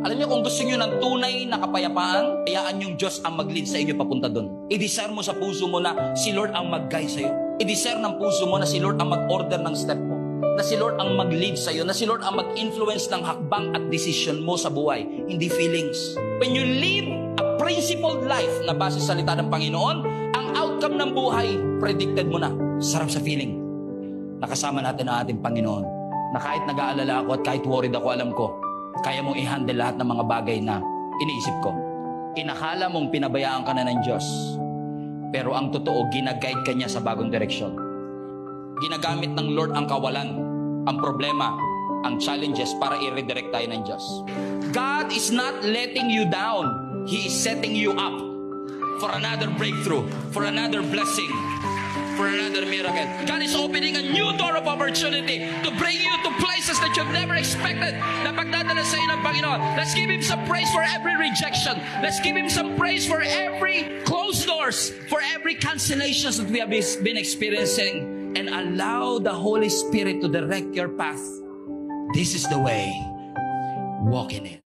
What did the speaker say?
Alam niyo, kung gusto niyo ng tunay na kapayapaan, hayaan yung Diyos ang mag-lead sa inyo papunta doon. I-desire mo sa puso mo na si Lord ang mag-guide sa iyo. I-desire ng puso mo na si Lord ang mag-order ng step mo. Na si Lord ang mag-lead sa iyo. Na si Lord ang mag-influence ng hakbang at decision mo sa buhay. Hindi feelings. When you live a principled life na base sa salita ng Panginoon, ang outcome ng buhay, predicted mo na. Sarap sa feeling. Nakasama natin ang ating Panginoon. Na kahit nag-aalala ako at kahit worried ako, alam ko, kaya mong i-handle lahat ng mga bagay na iniisip ko. Inakala mong pinabayaan ka na ng Diyos. Pero ang totoo, ginaguide ka niya sa bagong direksyon. Ginagamit ng Lord ang kawalan, ang problema, ang challenges para i-redirect tayo ng Diyos. God is not letting you down. He is setting you up for another breakthrough, for another blessing, for another miracle. God is opening a new door of opportunity to bring you to places that you've never expected na pagdadala sa iyo ng Panginoon. Let's give Him some praise for every rejection. Let's give Him some praise for every closed doors, for every cancellations that we have been experiencing, and allow the Holy Spirit to direct your path. This is the way. Walk in it.